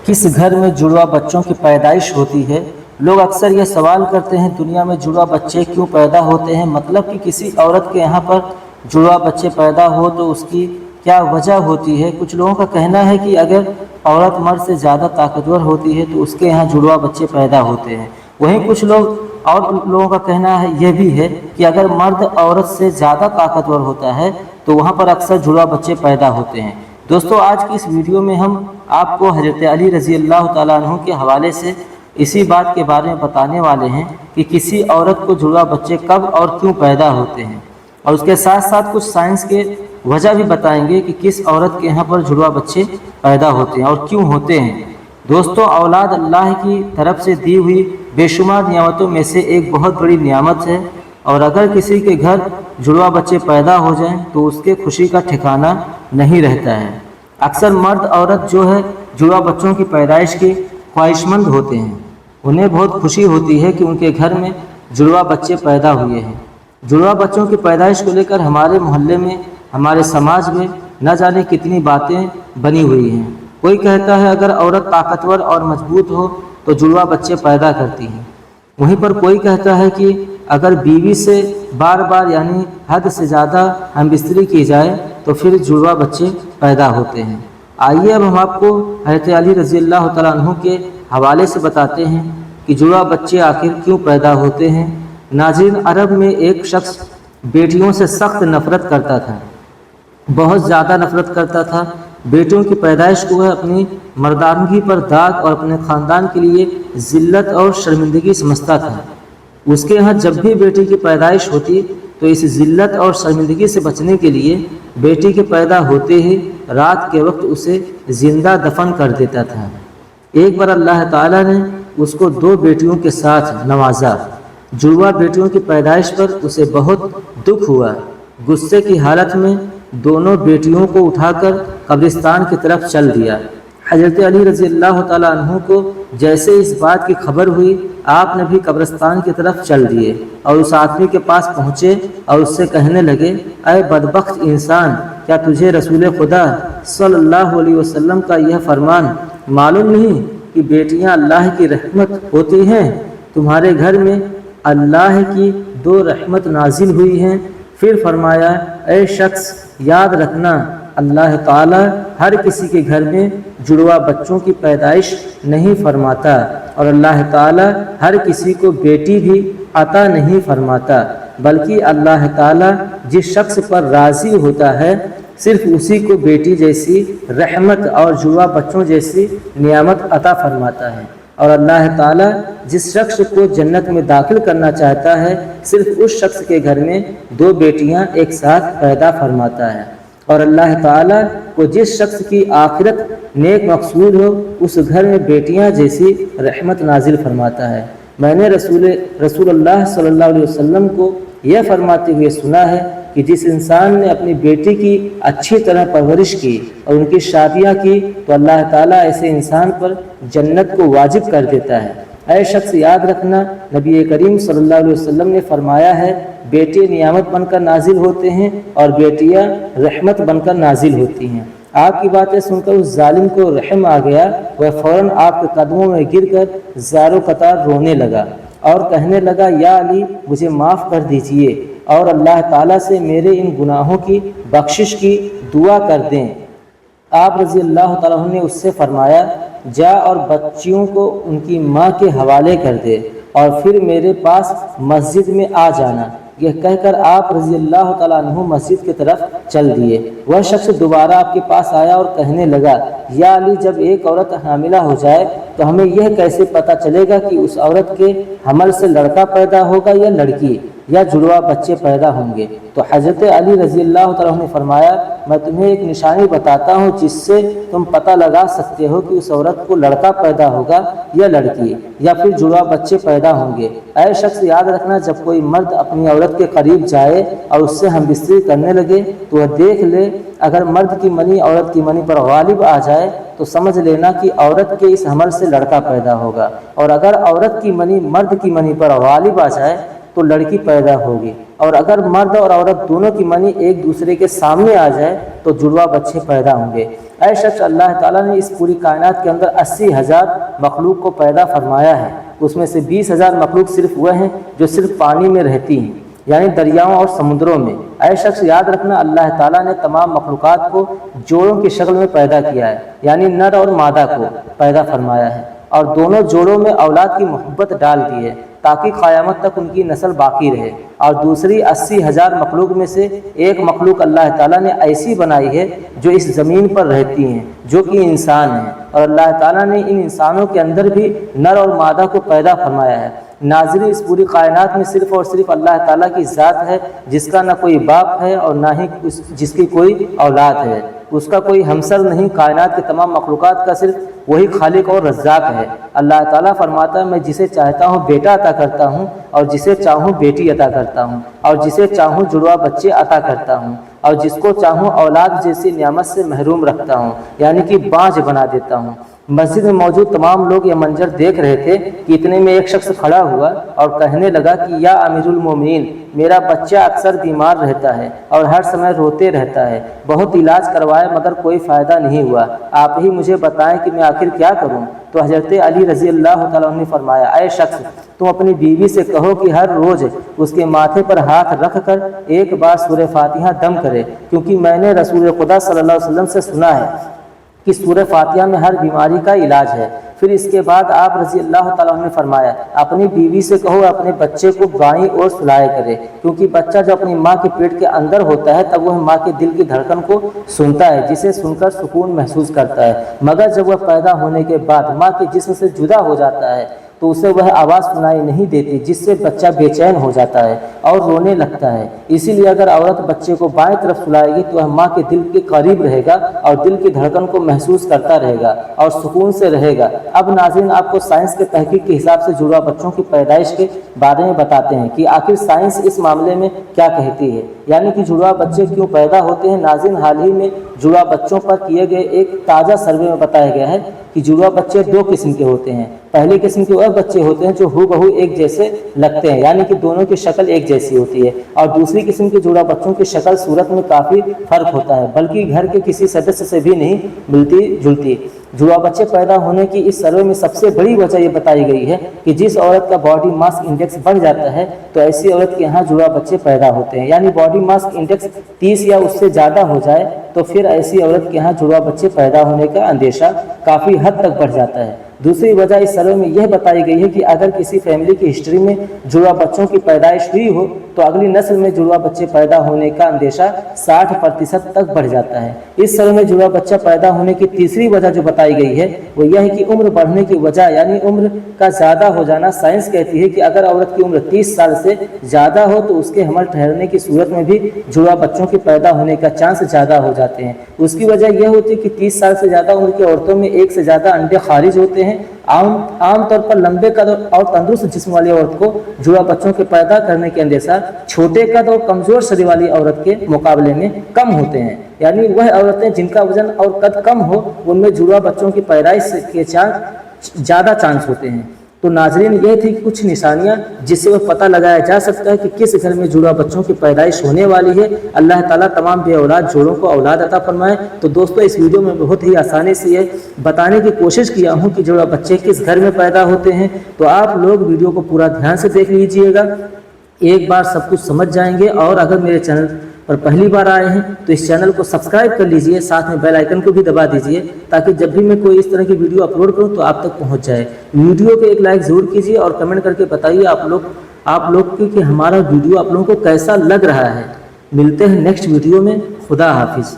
किस घर में जुड़वा बच्चों की पैदाइश होती है। लोग अक्सर ये सवाल करते हैं, दुनिया में जुड़वा बच्चे क्यों पैदा होते हैं, मतलब कि किसी औरत के यहाँ पर जुड़वा बच्चे पैदा हो तो उसकी क्या वजह होती है। कुछ लोगों का कहना है कि अगर औरत मर्द से ज़्यादा ताकतवर होती है तो उसके यहाँ जुड़वा बच्चे पैदा होते हैं। वहीं कुछ लोगों का कहना है यह भी है कि अगर मर्द औरत से ज़्यादा ताकतवर होता है तो वहाँ पर अक्सर जुड़वा बच्चे पैदा होते हैं। दोस्तों, आज की इस वीडियो में हम आपको हज़रत अली रज़ी अल्लाह तआला अन्हु के हवाले से इसी बात के बारे में बताने वाले हैं कि किसी औरत को जुड़वा बच्चे कब और क्यों पैदा होते हैं, और उसके साथ साथ कुछ साइंस के वजह भी बताएंगे कि किस औरत के यहाँ पर जुड़वा बच्चे पैदा होते हैं और क्यों होते हैं। दोस्तों, औलाद अल्लाह की तरफ से दी हुई बेशुमार नियामतों में से एक बहुत बड़ी नियामत है, और अगर किसी के घर जुड़वा बच्चे पैदा हो जाएं तो उसके खुशी का ठिकाना नहीं रहता है। अक्सर मर्द औरत जो है जुड़वा बच्चों की पैदाइश की ख्वाहिशमंद होते हैं। उन्हें बहुत खुशी होती है कि उनके घर में जुड़वा बच्चे पैदा हुए हैं। जुड़वा बच्चों की पैदाइश को लेकर हमारे मोहल्ले में, हमारे समाज में न जाने कितनी बातें बनी हुई हैं। कोई कहता है अगर औरत ताकतवर और मजबूत हो तो जुड़वा बच्चे पैदा करती हैं। वहीं पर कोई कहता है कि अगर बीवी से बार बार यानी हद से ज़्यादा हमबिस्तरी की जाए तो फिर जुड़वा बच्चे पैदा होते हैं। आइए अब हम आपको हज़रत अली रज़ी अल्लाह तआला अन्हु के हवाले से बताते हैं कि जुड़वा बच्चे आखिर क्यों पैदा होते हैं। नाज़रीन, अरब में एक शख्स बेटियों से सख्त नफ़रत करता था, बहुत ज़्यादा नफ़रत करता था। बेटियों की पैदाइश को वह अपनी मर्दानगी पर दाग और अपने ख़ानदान के लिए ज़िल्लत और शर्मिंदगी समझता था। उसके यहाँ जब भी बेटी की पैदाइश होती तो इस ज़िल्लत और शर्मिंदगी से बचने के लिए बेटी के पैदा होते ही रात के वक्त उसे ज़िंदा दफन कर देता था। एक बार अल्लाह ताला ने उसको 2 बेटियों के साथ नवाजा। जुड़वा बेटियों की पैदाइश पर उसे बहुत दुख हुआ। गुस्से की हालत में दोनों बेटियों को उठाकर कब्रिस्तान की तरफ चल दिया। हज़रत अली रज़ी अल्लाह तआला अन्हु को जैसे इस बात की खबर हुई, आपने भी कब्रिस्तान की तरफ चल दिए और उस आदमी के पास पहुँचे और उससे कहने लगे, अय बदबख्त इंसान, क्या तुझे रसूल खुदा सल्लल्लाहु अलैहि वसल्लम का यह फरमान मालूम नहीं कि बेटियां अल्लाह की रहमत होती हैं। तुम्हारे घर में अल्लाह की 2 रहमत नाजिल हुई हैं। फिर फरमाया, ऐ शख्स, याद रखना अल्लाह ताला हर किसी के घर में जुड़वा बच्चों की पैदाइश नहीं फरमाता, और अल्लाह ताला हर किसी को बेटी भी अता नहीं फरमाता, बल्कि अल्लाह ताला जिस शख्स पर राज़ी होता है सिर्फ उसी को बेटी जैसी रहमत और जुड़वा बच्चों जैसी नियामत अता फरमाता है। और अल्लाह ताला जिस शख्स को जन्नत में दाखिल करना चाहता है सिर्फ उस शख्स के घर में 2 बेटियां एक साथ पैदा फरमाता है। और अल्लाह ताला को जिस शख्स की आखिरत नेक मकसूद हो उस घर में बेटियां जैसी रहमत नाजिल फरमाता है। मैंने रसूलुल्लाह सल्लल्लाहु अलैहि वसल्लम को यह फरमाते हुए सुना है कि जिस इंसान ने अपनी बेटी की अच्छी तरह परवरिश की और उनकी शादियाँ की तो अल्लाह ताला ऐसे इंसान पर जन्नत को वाजिब कर देता है। ऐ शख्स, याद रखना नबी करीम सल्लल्लाहु अलैहि वसल्लम ने फरमाया है, बेटे नियामत बनकर नाजिल होते हैं और बेटियां रहमत बनकर नाजिल होती हैं। आपकी बातें सुनकर उस जालिम को रहम आ गया। वह फौरन आपके कदमों में गिरकर ज़ारो कतार रोने लगा और कहने लगा, या अली, मुझे माफ़ कर दीजिए और अल्लाह ताला से मेरे इन गुनाहों की बख्शिश की दुआ कर दें। आप रज़ी अल्लाह ताला अन्हु ने उससे फरमाया, जा और बच्चियों को उनकी माँ के हवाले कर दे और फिर मेरे पास मस्जिद में आ जाना। यह कहकर आप रज़ी अल्लाह ताला अन्हु मस्जिद की तरफ चल दिए। वह शख्स दोबारा आपके पास आया और कहने लगा, या अली, जब एक औरत हामिला हो जाए तो हमें यह कैसे पता चलेगा कि उस औरत के हमल से लड़का पैदा होगा या लड़की, या जुड़वा बच्चे पैदा होंगे। तो हज़रत अली रज़ी अल्लाह तआला ने फरमाया, मैं तुम्हें एक निशानी बताता हूँ जिससे तुम पता लगा सकते हो कि उस औरत को लड़का पैदा होगा या लड़की, या फिर जुड़वा बच्चे पैदा होंगे। ऐ शख्स, याद रखना, जब कोई मर्द अपनी औरत के करीब जाए और उससे हमबिस्तरी करने लगे तो वह देख ले, अगर मर्द की मनी औरत की मनी पर गालिब आ जाए तो समझ लेना कि औरत के इस हमल से लड़का पैदा होगा, और अगर औरत की मनी मर्द की मनी पर गालिब आ जाए तो लड़की पैदा होगी, और अगर मर्द और औरत दोनों की मनी एक दूसरे के सामने आ जाए तो जुड़वा बच्चे पैदा होंगे। اے شخص اللہ تعالیٰ نے اس پوری کائنات کے اندر 80,000 مخلوق کو پیدا فرمایا ہے، اس میں سے 20,000 مخلوق صرف وہ ہیں جو صرف پانی میں رہتی ہیں، یعنی دریاؤں اور سمندروں میں۔ اے شخص یاد رکھنا، اللہ تعالیٰ نے تمام مخلوقات کو جوڑوں کی شکل میں پیدا کیا ہے، یعنی نر اور مادہ کو پیدا فرمایا ہے، اور دونوں جوڑوں میں اولاد کی محبت ڈال دی ہے تاکہ قیامت تک ان کی نسل باقی رہے۔ اور دوسری 80,000 مخلوق میں سے ایک مخلوق اللہ تعالیٰ نے ایسی بنائی ہے جو اس زمین پر رہتی ہیں، جو کہ انسان ہیں، اور اللہ تعالیٰ نے ان انسانوں کے اندر بھی نر اور مادہ کو پیدا فرمایا ہے۔ ناظرین، اس پوری کائنات میں صرف اور صرف اللہ تعالیٰ کی ذات ہے جس کا نہ کوئی باپ ہے اور نہ ہی جس کی کوئی اولاد ہے، اس کا کوئی ہمسر نہیں۔ کائنات کے تمام مخلوقات کا صرف وہی خالق اور رزاق ہے۔ اللہ تعالیٰ فرماتا ہے، میں جسے چاہتا ہوں بیٹا عطا کرتا ہوں اور جسے چاہوں بیٹی عطا کرتا ہوں، اور جسے چاہوں جڑوا بچے عطا کرتا ہوں، اور جس کو چاہوں اولاد جیسی نعمت سے محروم رکھتا ہوں، یعنی کہ باج بنا دیتا ہوں۔ مسجد میں موجود تمام لوگ یہ منظر دیکھ رہے تھے کہ اتنے میں ایک شخص کھڑا ہوا اور کہنے لگا کہ یا امیر المومنین، میرا بچہ اکثر بیمار رہتا ہے اور ہر سمے روتے رہتا ہے، بہت علاج کروائے مگر کوئی فائدہ نہیں ہوا، آپ ہی مجھے بتائیں کہ میں آخر کیا کروں؟ تو حضرت علی رضی اللہ تعالیٰ عنہ نے فرمایا، اے شخص، تم اپنی بیوی سے کہو کہ ہر روز اس کے ماتھے پر ہاتھ رکھ کر ایک بار سورہ فاتحہ دم کرے، کیونکہ میں نے رسول خدا صلی اللہ علیہ وسلم سے سنا ہے کہ سورہ فاتحہ میں ہر بیماری کا علاج ہے۔ پھر اس کے بعد آپ رضی اللہ تعالیٰ عنہ نے فرمایا، اپنی بیوی سے کہو اپنے بچے کو بائیں اور سلائے کرے، کیونکہ بچہ جب اپنی ماں کے پیٹ کے اندر ہوتا ہے تب وہ ماں کے دل کی دھڑکن کو سنتا ہے، جسے سن کر سکون محسوس کرتا ہے، مگر جب وہ پیدا ہونے کے بعد ماں کے جسم سے جدا ہو جاتا ہے تو اسے وہ آواز سنائی نہیں دیتی، جس سے بچہ بے چین ہو جاتا ہے اور رونے لگتا ہے۔ اسی لیے اگر عورت بچے کو بائیں طرف سلائے گی تو وہ ماں کے دل کے قریب رہے گا اور دل کی دھڑکن کو محسوس کرتا رہے گا اور سکون سے رہے گا۔ اب ناظرین، آپ کو سائنس کے تحقیق کے حساب سے جڑوا بچوں کی پیدائش کے بارے میں بتاتے ہیں کہ آخر سائنس اس معاملے میں کیا کہتی ہے، یعنی کہ جڑوا بچے کیوں پیدا ہوتے ہیں۔ ناظرین، حال ہی میں جڑوا بچوں پر کیے گئے ایک تازہ سروے میں بتایا گیا ہے کہ جڑوا بچے 2 قسم کے ہوتے ہیں۔ پہلی قسم کے وہ بچے ہوتے ہیں جو ہو بہو ایک جیسے لگتے ہیں، یعنی کہ دونوں کی شکل ایک جیسی ہوتی ہے، اور دوسری قسم کے جڑوا بچوں کی شکل صورت میں کافی فرق ہوتا ہے، بلکہ گھر کے کسی سدسیہ سے بھی نہیں ملتی جلتی۔ جڑوا بچے پیدا ہونے کی اس سروے میں سب سے بڑی وجہ یہ بتائی گئی ہے کہ جس عورت کا باڈی ماس انڈیکس بڑھ جاتا ہے تو ایسی عورت کے ہاں جڑوا بچے پیدا ہوتے ہیں، یعنی باڈی ماس انڈیکس 30 یا اس سے زیادہ ہو جائے تو پھر ایسی عورت کے ہاں جڑوا بچے پیدا ہونے کا اندیشہ کافی حد تک بڑھ جاتا ہے۔ دوسری وجہ اس سروے میں یہ بتائی گئی ہے کہ اگر کسی فیملی کی ہسٹری میں جڑوا بچوں کی پیدائش ہوئی ہو تو اگلی نسل میں جڑوا بچے پیدا ہونے کا اندیشہ 60% تک بڑھ جاتا ہے۔ اس سروے میں جڑوا بچہ پیدا ہونے کی تیسری وجہ جو بتائی گئی ہے وہ یہ ہے کہ عمر بڑھنے کی وجہ، یعنی عمر کا زیادہ ہو جانا۔ سائنس کہتی ہے کہ اگر عورت کی عمر 30 سال سے زیادہ ہو تو اس کے حمل ٹھہرنے کی صورت میں بھی جڑوا بچوں کے پیدا ہونے کا چانس زیادہ ہو جاتے ہیں۔ اس کی وجہ یہ ہوتی ہے کہ 30 سال سے زیادہ عمر کی عورتوں میں 1 سے زیادہ انڈے خارج ہوتے ہیں۔ عام طور پر لمبے قد اور تندرست جسم والی عورت کو جڑوا بچوں کے پیدا کرنے کے اندیشہ چھوٹے قد اور کمزور شریر والی عورت کے مقابلے میں کم ہوتے ہیں، یعنی وہ عورتیں جن کا وزن اور قد کم ہو ان میں جڑوا بچوں کی پیدائش کے زیادہ چانس ہوتے ہیں۔ تو ناظرین، یہ تھی کچھ نشانیاں جس سے وہ پتہ لگایا جا سکتا ہے کہ کس گھر میں جڑوا بچوں کی پیدائش ہونے والی ہے۔ اللہ تعالیٰ تمام بے اولاد جوڑوں کو اولاد عطا فرمائے۔ تو دوستو، اس ویڈیو میں بہت ہی آسانی سے یہ بتانے کی کوشش کیا ہوں کہ جڑوا بچے کس گھر میں پیدا ہوتے ہیں، تو آپ لوگ ویڈیو کو پورا دھیان سے دیکھ لیجئے گا، ایک بار سب کچھ سمجھ جائیں گے۔ اور اگر میرے چینل پر پہلی بار آئے ہیں تو اس چینل کو سبسکرائب کر لیجئے، ساتھ میں بیل آئیکن کو بھی دبا دیجئے تاکہ جب بھی میں کوئی اس طرح کی ویڈیو اپلوڈ کروں تو آپ تک پہنچ جائے۔ ویڈیو کو ایک لائک ضرور کیجئے اور کمنٹ کر کے بتائیے آپ لوگ کہ ہمارا ویڈیو آپ لوگوں کو کیسا لگ رہا ہے۔ ملتے ہیں نیکسٹ ویڈیو میں۔ خدا حافظ۔